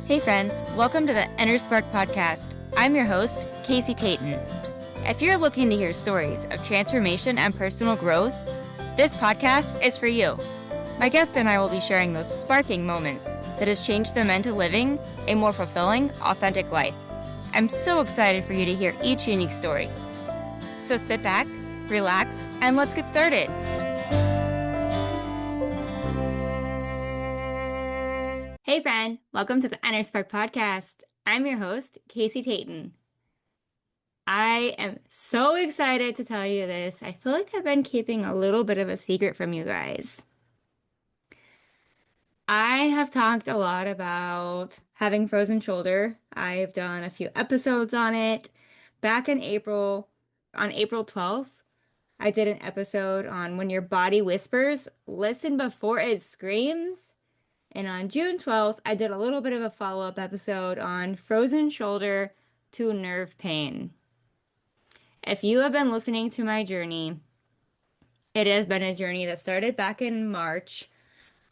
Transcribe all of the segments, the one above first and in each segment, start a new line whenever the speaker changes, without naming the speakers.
Hey friends, welcome to the Inner Spark podcast. I'm your host, Casey Tayton. If you're looking to hear stories of transformation and personal growth, this podcast is for you. My guest and I will be sharing those sparking moments that has changed them into living a more fulfilling, authentic life. I'm so excited for you to hear each unique story. So sit back, relax, and let's get started. Hey friend, welcome to the Inner Spark podcast. I'm your host, Casey Tayton. I am so excited to tell you this. I feel like I've been keeping a little bit of a secret from you guys. I have talked a lot about having frozen shoulder. I've done a few episodes on it. Back in April, on April 12th, I did an episode on when your body whispers, listen before it screams. And on June 12th, I did a little bit of a follow-up episode on frozen shoulder to nerve pain. If you have been listening to my journey, it has been a journey that started back in March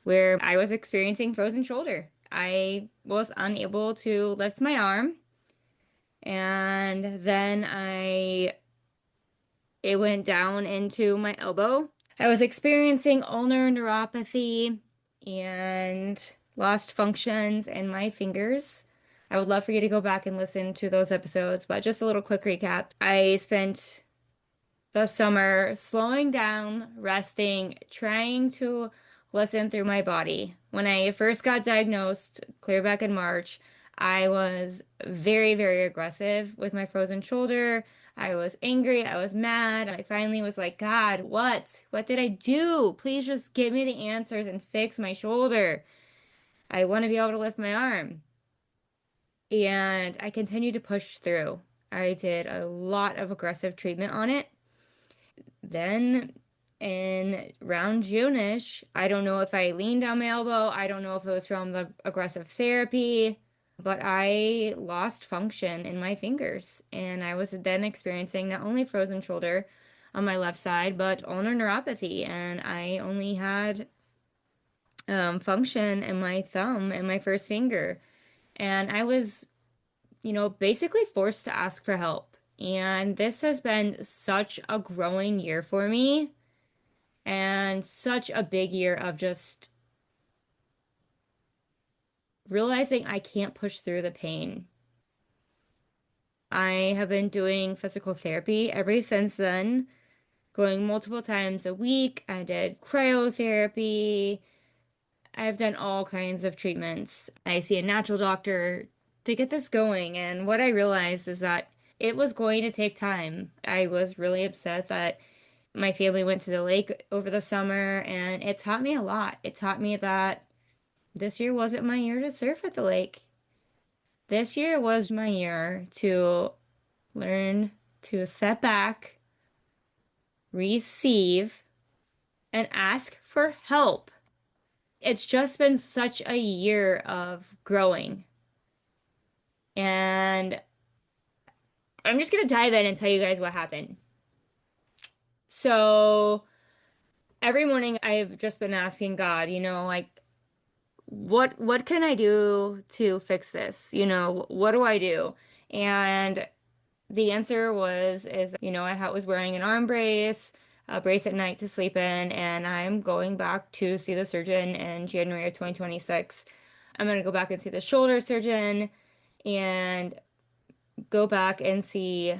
where I was experiencing frozen shoulder. I was unable to lift my arm, and then it went down into my elbow. I was experiencing ulnar neuropathy and lost functions in my fingers. I would love for you to go back and listen to those episodes, but just a little quick recap. I spent the summer slowing down, resting, trying to listen through my body. When I first got diagnosed, clear back in March, I was very, very aggressive with my frozen shoulder. I was angry. I was mad. I finally was like, God, what? What did I do? Please just give me the answers and fix my shoulder. I want to be able to lift my arm. And I continued to push through. I did a lot of aggressive treatment on it. Then in around June-ish, I don't know if I leaned on my elbow. I don't know if it was from the aggressive therapy, but I lost function in my fingers. And I was then experiencing not only frozen shoulder on my left side, but ulnar neuropathy. And I only had function in my thumb and my first finger. And I was, basically forced to ask for help. And this has been such a growing year for me and such a big year of just realizing I can't push through the pain. I have been doing physical therapy ever since then, going multiple times a week. I did cryotherapy. I've done all kinds of treatments. I see a natural doctor to get this going. And what I realized is that it was going to take time. I was really upset that my family went to the lake over the summer, and it taught me a lot. It taught me that this year wasn't my year to surf at the lake. This year was my year to learn to step back, receive, and ask for help. It's just been such a year of growing. And I'm just going to dive in and tell you guys what happened. So every morning I've just been asking God, like what can I do to fix this? What do I do? And the answer I was wearing an arm brace, a brace at night to sleep in, and I'm going back to see the surgeon in January of 2026. I'm going to go back and see the shoulder surgeon and go back and see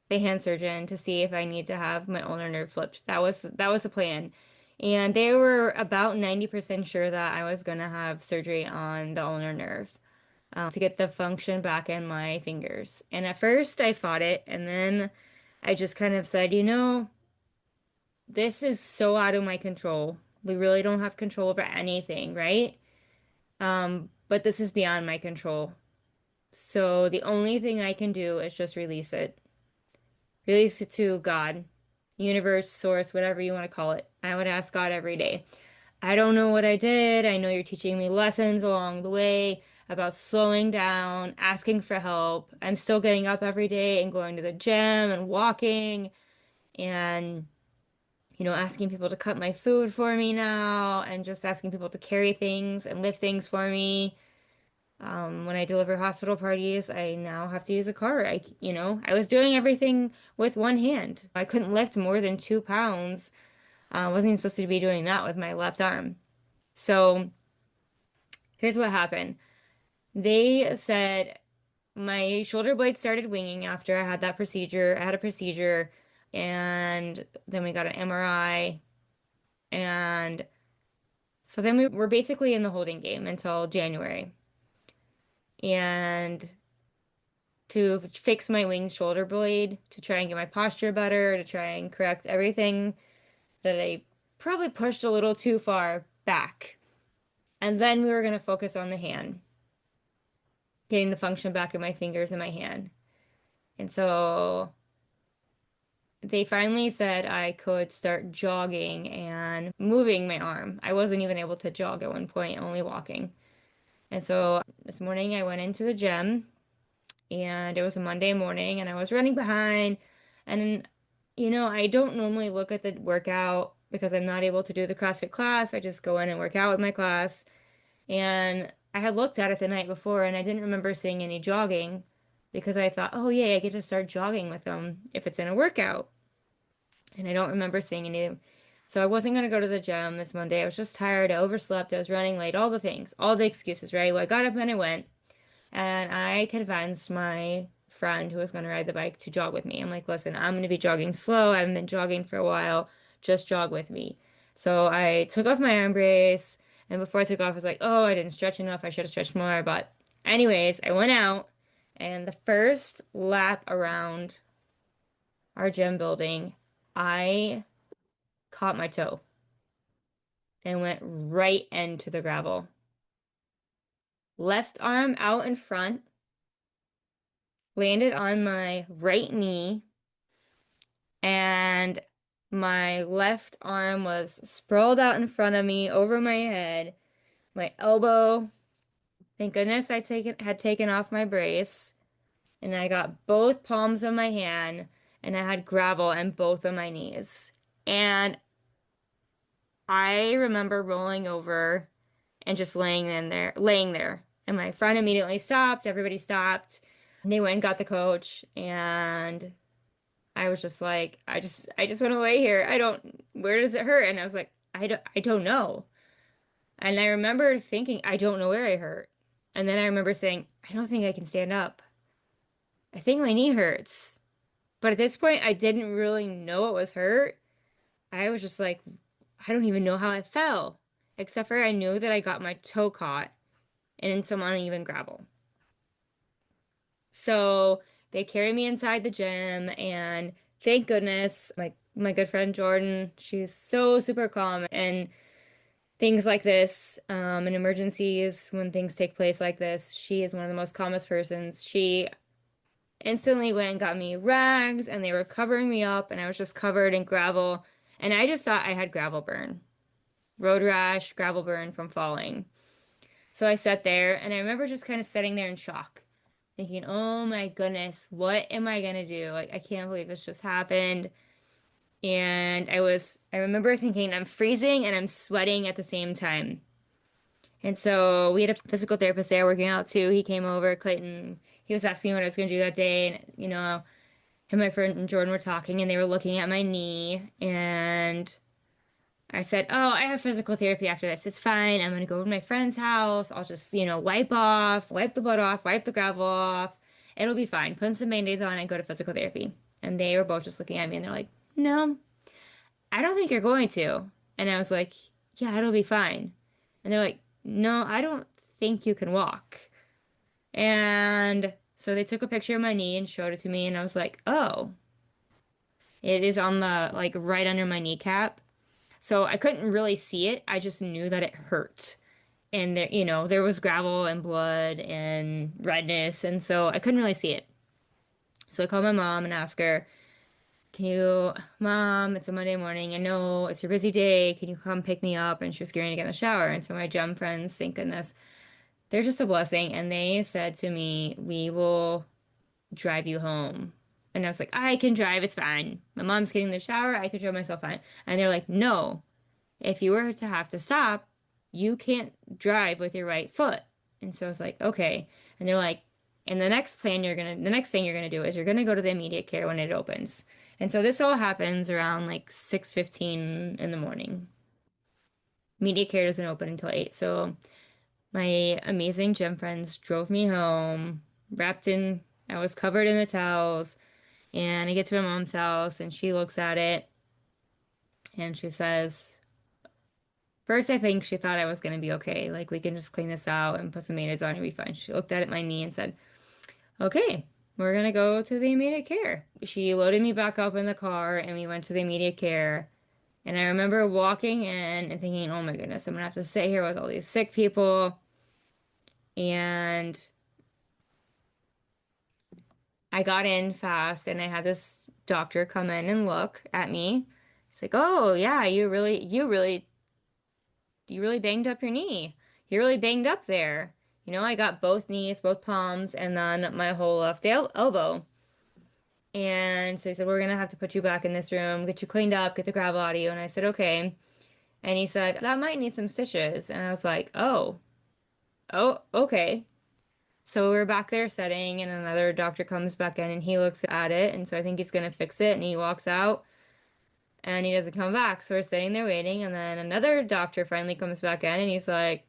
the hand surgeon to see if I need to have my ulnar nerve flipped. That was the plan. And they were about 90% sure that I was gonna have surgery on the ulnar nerve to get the function back in my fingers. And at first I fought it, and then I just kind of said, this is so out of my control. We really don't have control over anything, right? But this is beyond my control. So the only thing I can do is just release it. Release it to God, universe, source, whatever you want to call it. I would ask God every day. I don't know what I did. I know you're teaching me lessons along the way about slowing down, asking for help. I'm still getting up every day and going to the gym and walking and, asking people to cut my food for me now and just asking people to carry things and lift things for me. When I deliver hospital parties, I now have to use a cart. I was doing everything with one hand. I couldn't lift more than 2 pounds. I wasn't even supposed to be doing that with my left arm. So here's what happened. They said my shoulder blade started winging after I had that procedure. I had a procedure, and then we got an MRI, and so then we were basically in the holding game until January. And to fix my winged shoulder blade, to try and get my posture better, to try and correct everything that I probably pushed a little too far back. And then we were going to focus on the hand, getting the function back in my fingers and my hand. And so they finally said I could start jogging and moving my arm. I wasn't even able to jog at one point, only walking. And so this morning I went into the gym, and it was a Monday morning, and I was running behind. And I don't normally look at the workout because I'm not able to do the CrossFit class. I just go in and work out with my class. And I had looked at it the night before, and I didn't remember seeing any jogging because I thought, oh yeah, I get to start jogging with them if it's in a workout. And I don't remember seeing any. So I wasn't going to go to the gym this Monday. I was just tired. I overslept. I was running late. All the things, all the excuses, right? Well, I got up and I went. And I convinced my friend who was going to ride the bike to jog with me. I'm like, listen, I'm going to be jogging slow. I haven't been jogging for a while. Just jog with me. So I took off my arm brace. And before I took off, I was like, oh, I didn't stretch enough. I should have stretched more. But, anyways, I went out. And the first lap around our gym building, I caught my toe and went right into the gravel. Left arm out in front, landed on my right knee, and my left arm was sprawled out in front of me over my head. My elbow, thank goodness had taken off my brace, and I got both palms of my hand, and I had gravel on both of my knees. And I remember rolling over and just laying there. And my friend immediately stopped. Everybody stopped. And they went and got the coach, and I was just like, I just want to lay here. Where does it hurt? And I was like, I don't know. And I remember thinking, I don't know where I hurt. And then I remember saying, I don't think I can stand up. I think my knee hurts. But at this point, I didn't really know it was hurt. I was just like, I don't even know how I fell, except for I knew that I got my toe caught in some uneven gravel. So they carried me inside the gym, and thank goodness, my good friend Jordan, she's so super calm and things like this, in emergencies, when things take place like this, she is one of the most calmest persons. She instantly went and got me rags, and they were covering me up, and I was just covered in gravel, and I just thought I had gravel burn, road rash, gravel burn from falling. So I sat there, and I remember just kind of sitting there in shock, thinking, oh my goodness, what am I gonna do? Like, I can't believe this just happened. And I remember thinking, I'm freezing and I'm sweating at the same time. And so we had a physical therapist there working out too. He came over, Clayton. He was asking me what I was gonna do that day. And, him and my friend Jordan were talking, and they were looking at my knee. And I said, oh, I have physical therapy after this. It's fine. I'm gonna go to my friend's house. I'll just, wipe the blood off, wipe the gravel off. It'll be fine. Put some band-aids on and go to physical therapy. And they were both just looking at me, and they're like, no, I don't think you're going to. And I was like, yeah, it'll be fine. And they're like, no, I don't think you can walk. And so they took a picture of my knee and showed it to me, and I was like, oh, it is on the, like, right under my kneecap. So I couldn't really see it. I just knew that it hurt. And there was gravel and blood and redness, and so I couldn't really see it. So I called my mom and asked her, Mom, it's a Monday morning. I know it's your busy day. Can you come pick me up? And she was getting to get in the shower. And so my gym friends, thank goodness, they're just a blessing. And they said to me, we will drive you home. And I was like, I can drive. It's fine. My mom's getting in the shower. I could drive myself fine. And they're like, no. If you were to have to stop, you can't drive with your right foot. And so I was like, okay. And they're like, and the next thing you're gonna do is you're gonna go to the immediate care when it opens. And so this all happens around like 6:15 in the morning. Immediate care doesn't open until 8. So my amazing gym friends drove me home, I was covered in the towels, and I get to my mom's house and she looks at it and she says, first, I think she thought I was gonna be okay. Like, we can just clean this out and put some Band-Aids on and be fine. She looked at my knee and said, okay, we're gonna go to the immediate care. She loaded me back up in the car and we went to the immediate care. And I remember walking in and thinking, oh my goodness, I'm gonna have to sit here with all these sick people. And I got in fast and I had this doctor come in and look at me. She's like, oh yeah, you really banged up your knee. You're really banged up there. You know, I got both knees, both palms, and then my whole left elbow. And so he said, we're gonna have to put you back in this room, get you cleaned up, get the gravel out of you. And I said, okay. And he said, that might need some stitches. And I was like, oh, okay. So we're back there setting, and another doctor comes back in and he looks at it. And so I think he's gonna fix it. And he walks out and he doesn't come back. So we're sitting there waiting. And then another doctor finally comes back in and he's like,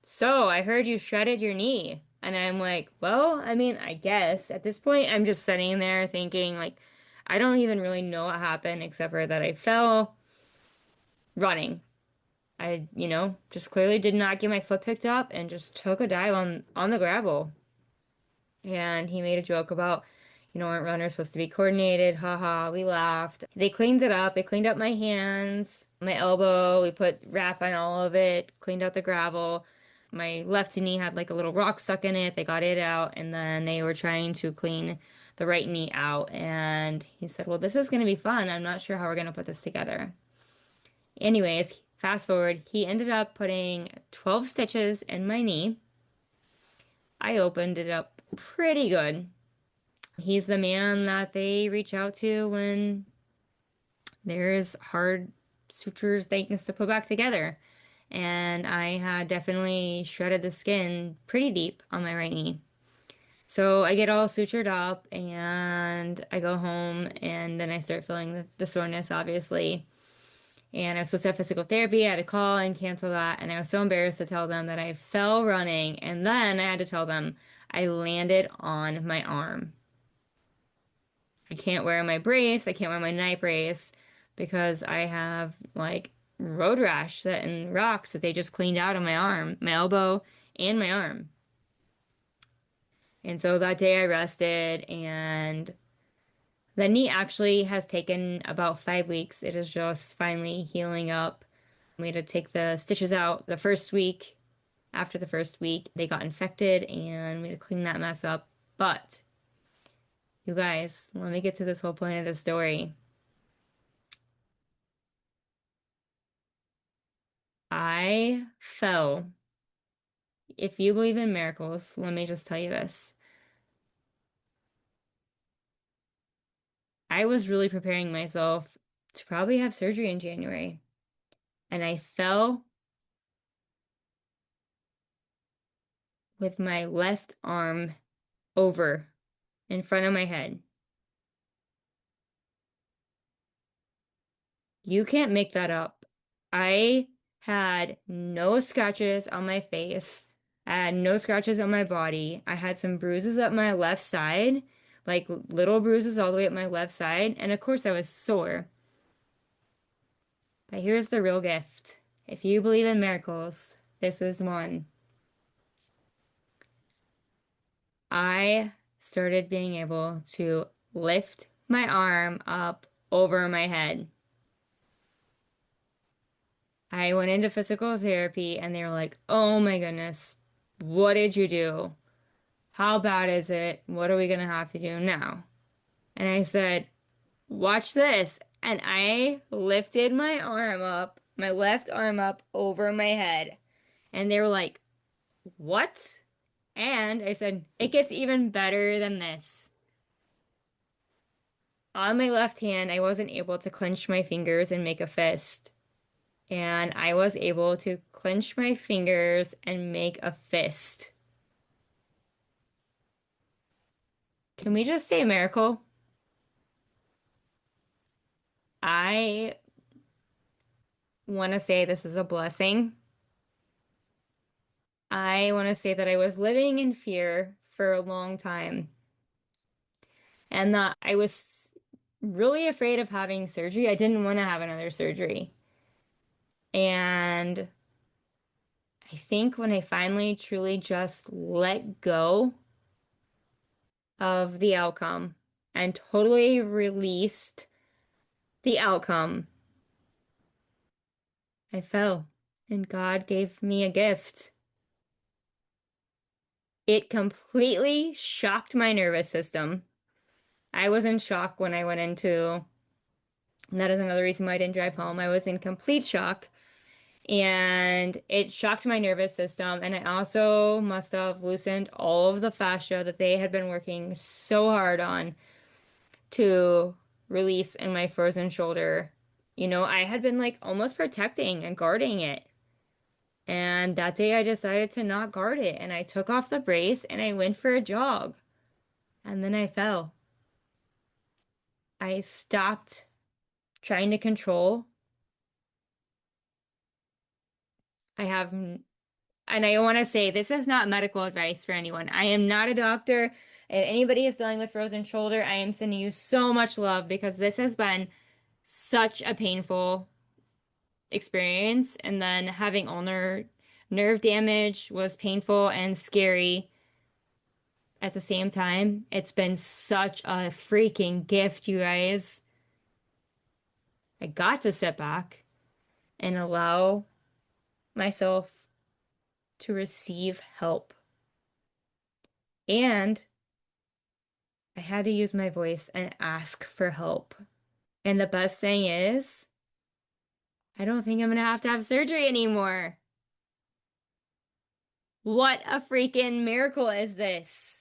so I heard you shredded your knee. And I'm like, well, I mean, I guess at this point, I'm just sitting there thinking, like, I don't even really know what happened except for that I fell running. Just clearly did not get my foot picked up and just took a dive on the gravel. And he made a joke about, aren't runners supposed to be coordinated? Haha, we laughed. They cleaned it up. They cleaned up my hands, my elbow. We put wrap on all of it, cleaned out the gravel. My left knee had like a little rock stuck in it. They got it out, and then they were trying to clean the right knee out. And he said, well, this is going to be fun. I'm not sure how we're going to put this together. Anyways, fast forward, he ended up putting 12 stitches in my knee. I opened it up pretty good. He's the man that they reach out to when there's hard sutures they needs to put back together. And I had definitely shredded the skin pretty deep on my right knee. So I get all sutured up and I go home and then I start feeling the soreness, obviously. And I was supposed to have physical therapy. I had to call and cancel that. And I was so embarrassed to tell them that I fell running. And then I had to tell them I landed on my arm. I can't wear my brace. I can't wear my night brace because I have like road rash and rocks that they just cleaned out of my arm, my elbow, and my arm. And so that day I rested, and the knee actually has taken about 5 weeks. It is just finally healing up. We had to take the stitches out the first week. After the first week, they got infected, and we had to clean that mess up. But you guys, let me get to this whole point of the story. I fell. If you believe in miracles, let me just tell you this. I was really preparing myself to probably have surgery in January, and I fell with my left arm over in front of my head. You can't make that up. I had no scratches on my face. I had no scratches on my body. I had some bruises up my left side, like little bruises all the way up my left side. And of course, I was sore. But here's the real gift. If you believe in miracles, this is one. I started being able to lift my arm up over my head. I went into physical therapy and they were like, oh my goodness, what did you do? How bad is it? What are we gonna have to do now? And I said, watch this. And I lifted my arm up, my left arm up over my head. And they were like, what? And I said, it gets even better than this. On my left hand, I wasn't able to clench my fingers and make a fist. and I was able to clench my fingers and make a fist. Can we just say a miracle? I want to say this is a blessing. I want to say that I was living in fear for a long time and that I was really afraid of having surgery. I didn't want to have another surgery. And I think when I finally truly just let go of the outcome and totally released the outcome, I fell and God gave me a gift. It completely shocked my nervous system. I was in shock when I went into, and that is another reason why I didn't drive home. I was in complete shock and it shocked my nervous system. And I also must have loosened all of the fascia that they had been working so hard on to release in my frozen shoulder. You know, I had been like almost protecting and guarding it. And that day I decided to not guard it and I took off the brace and I went for a jog. And then I fell. I stopped trying to control. I have, and I want to say this is not medical advice for anyone. I am not a doctor. If anybody is dealing with frozen shoulder, I am sending you so much love because this has been such a painful experience. And then having ulnar nerve damage was painful and scary at the same time. It's been such a freaking gift, you guys. I got to sit back and allow myself to receive help. And I had to use my voice and ask for help. And the best thing is, I don't think I'm gonna have to have surgery anymore. What a freaking miracle is this?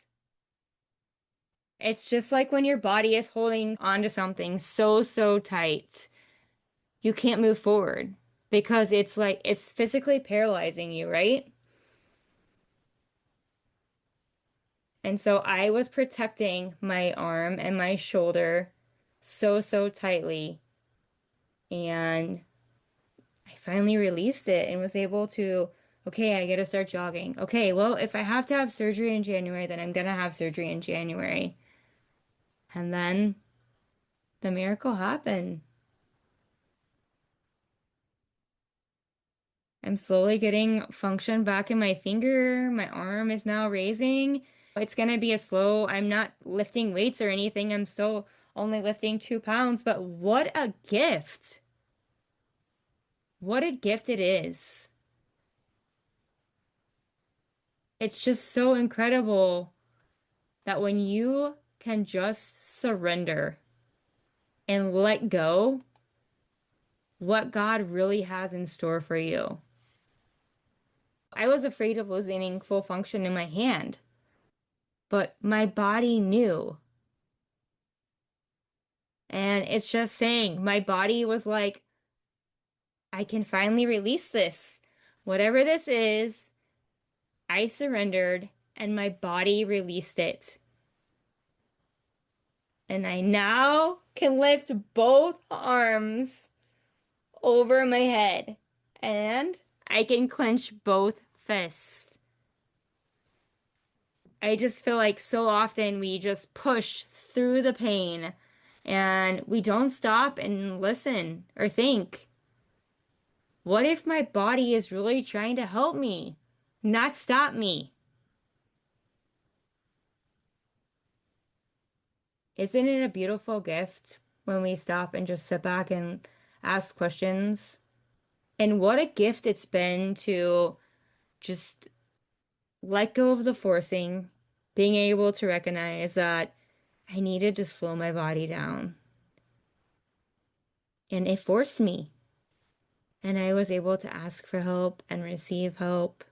It's just like when your body is holding onto something so, so tight, you can't move forward because it's like it's physically paralyzing you, right? And so I was protecting my arm and my shoulder so, so tightly. And I finally released it and was able to, okay, I get to start jogging. Okay, well, if I have to have surgery in January, then I'm gonna have surgery in January. And then the miracle happened. I'm slowly getting function back in my finger. My arm is now raising. It's gonna be a slow, I'm not lifting weights or anything. I'm still only lifting 2 pounds, but what a gift. What a gift it is. It's just so incredible that when you can just surrender and let go, what God really has in store for you. I was afraid of losing full function in my hand, but my body knew. And it's just saying, my body was like, I can finally release this. Whatever this is, I surrendered and my body released it. And I now can lift both arms over my head and I can clench both fists. I just feel like so often we just push through the pain and we don't stop and listen or think. What if my body is really trying to help me, not stop me? Isn't it a beautiful gift when we stop and just sit back and ask questions? And what a gift it's been to just let go of the forcing, being able to recognize that I needed to slow my body down. And it forced me. And I was able to ask for help and receive help.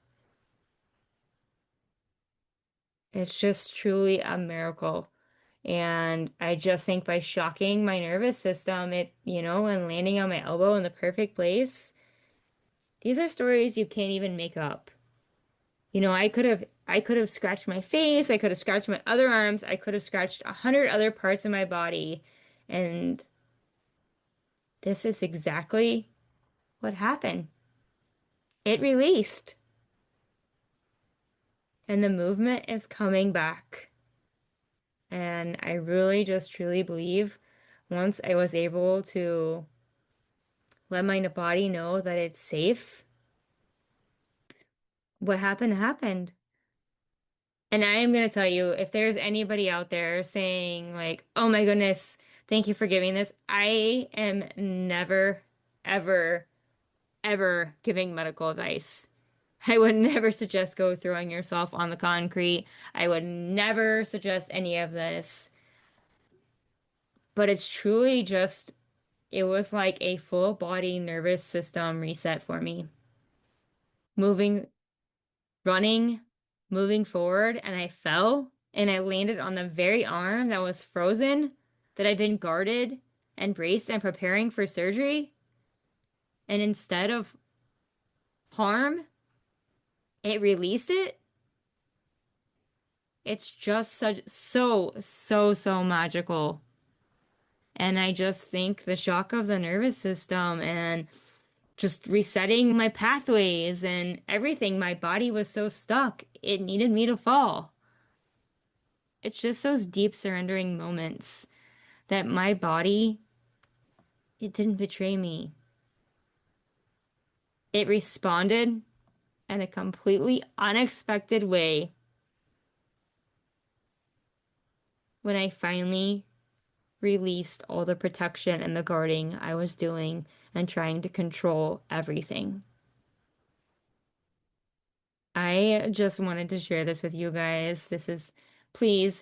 It's just truly a miracle. And I just think by shocking my nervous system, and landing on my elbow in the perfect place, These are stories you can't even make up. I could have scratched my face, I could have scratched my other arms, I could have scratched 100 other parts of my body, and this is exactly what happened. It released, and the movement is coming back. And I really just truly believe once I was able to let my body know that it's safe, what happened happened. And I am going to tell you, if there's anybody out there saying, like, oh my goodness, thank you for giving this, I am never, ever, ever giving medical advice. I would never suggest go throwing yourself on the concrete. I would never suggest any of this. But it's truly just, it was like a full body nervous system reset for me. Moving, running, moving forward, and I fell and I landed on the very arm that was frozen, that I'd been guarded and braced and preparing for surgery. And instead of harm, it released it. It's just so magical. And I just think the shock of the nervous system and just resetting my pathways and everything, my body was so stuck, it needed me to fall. It's just those deep surrendering moments that my body, it didn't betray me. It responded in a completely unexpected way when I finally released all the protection and the guarding I was doing and trying to control everything. I just wanted to share this with you guys. This is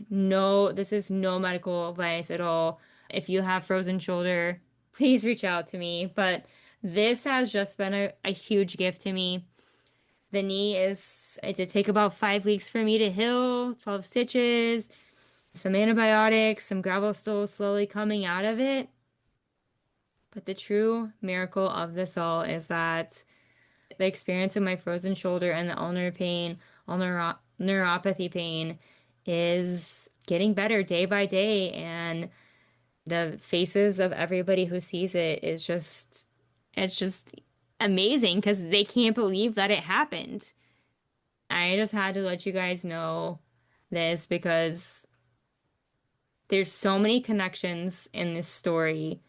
no medical advice at all. If you have frozen shoulder, please reach out to me. But this has just been a huge gift to me. It did take about 5 weeks for me to heal, 12 stitches, some antibiotics, some gravel still slowly coming out of it. But the true miracle of this all is that the experience of my frozen shoulder and the ulnar pain, neuropathy pain is getting better day by day. And the faces of everybody who sees it it's just amazing because they can't believe that it happened. I just had to let you guys know this because there's so many connections in this story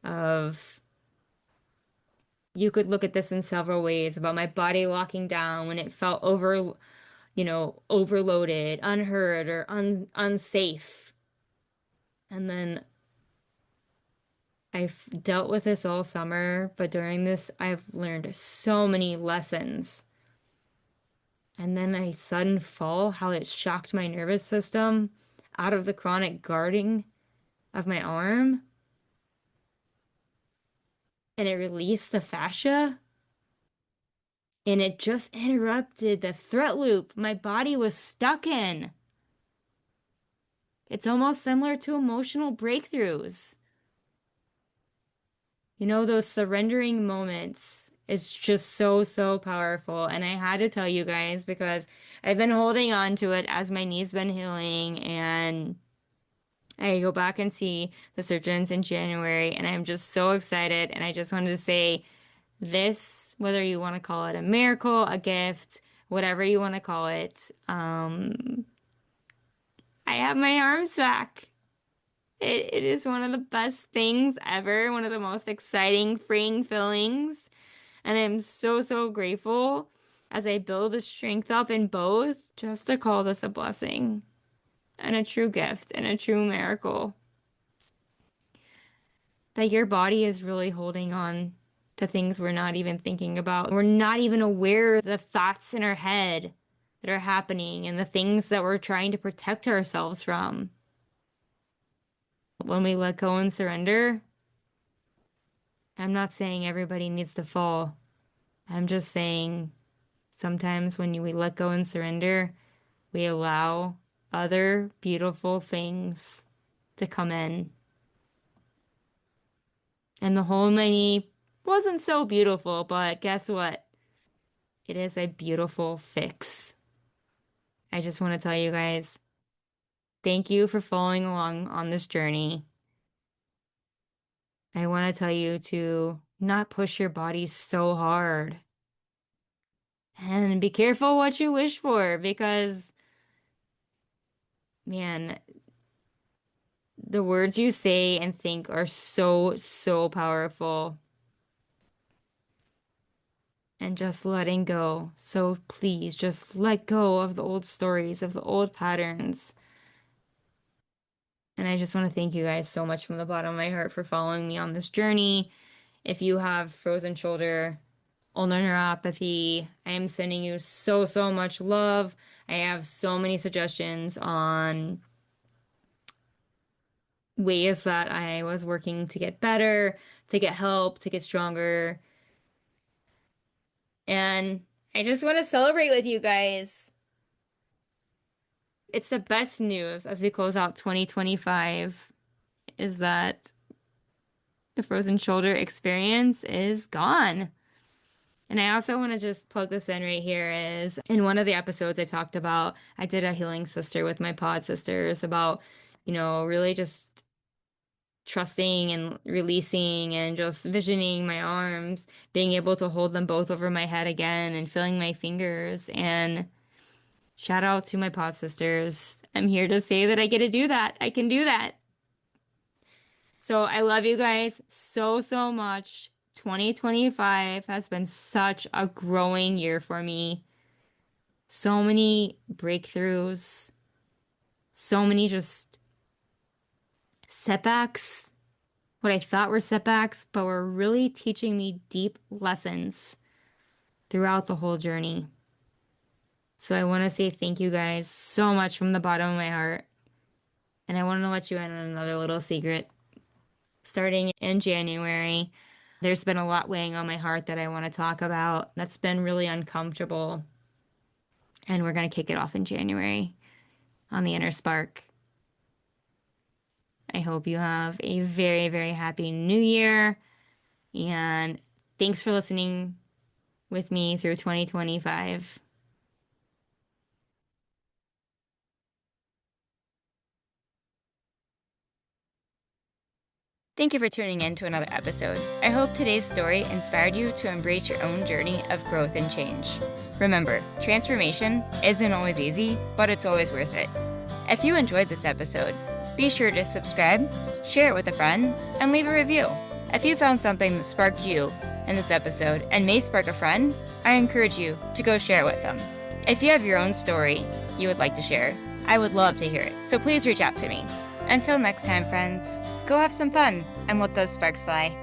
of you could look at this in several ways about my body locking down when it felt overloaded, unheard, or unsafe. And then I've dealt with this all summer, but during this, I've learned so many lessons. And then a sudden fall, how it shocked my nervous system out of the chronic guarding of my arm, and it released the fascia, and it just interrupted the threat loop my body was stuck in. It's almost similar to emotional breakthroughs. Those surrendering moments. It's just so powerful. And I had to tell you guys because I've been holding on to it as my knee's been healing. And I go back and see the surgeons in January. And I'm just so excited. And I just wanted to say this, whether you want to call it a miracle, a gift, whatever you want to call it, I have my arms back. It is one of the best things ever, one of the most exciting, freeing feelings. And I'm so grateful as I build the strength up in both just to call this a blessing and a true gift and a true miracle that your body is really holding on to things we're not even thinking about. We're not even aware of the thoughts in our head that are happening and the things that we're trying to protect ourselves from. When we let go and surrender, I'm not saying everybody needs to fall. I'm just saying sometimes when we let go and surrender, we allow other beautiful things to come in. And the whole many wasn't so beautiful, but guess what? It is a beautiful fix. I just want to tell you guys, thank you for following along on this journey. I want to tell you to not push your body so hard and be careful what you wish for because, man, the words you say and think are so, so powerful. And just letting go. So please just let go of the old stories, of the old patterns. And I just want to thank you guys so much from the bottom of my heart for following me on this journey. If you have frozen shoulder, ulnar neuropathy, I am sending you so, so much love. I have so many suggestions on ways that I was working to get better, to get help, to get stronger. And I just want to celebrate with you guys. It's the best news as we close out 2025 is that the frozen shoulder experience is gone. And I also want to just plug this in right here is in one of the episodes I talked about, I did a healing sister with my pod sisters about, really just trusting and releasing and just visioning my arms, being able to hold them both over my head again and feeling my fingers. And shout out to my pod sisters. I'm here to say that I get to do that. I can do that. So I love you guys so, so much. 2025 has been such a growing year for me. So many breakthroughs, so many just setbacks, what I thought were setbacks, but were really teaching me deep lessons throughout the whole journey. So I want to say thank you guys so much from the bottom of my heart. And I want to let you in on another little secret. Starting in January, there's been a lot weighing on my heart that I want to talk about. That's been really uncomfortable. And we're going to kick it off in January on the Inner Spark. I hope you have a very, very happy new year. And thanks for listening with me through 2025. Thank you for tuning in to another episode. I hope today's story inspired you to embrace your own journey of growth and change. Remember, transformation isn't always easy, but it's always worth it. If you enjoyed this episode, be sure to subscribe, share it with a friend, and leave a review. If you found something that sparked you in this episode and may spark a friend, I encourage you to go share it with them. If you have your own story you would like to share, I would love to hear it, so please reach out to me. Until next time, friends, go have some fun and let those sparks fly.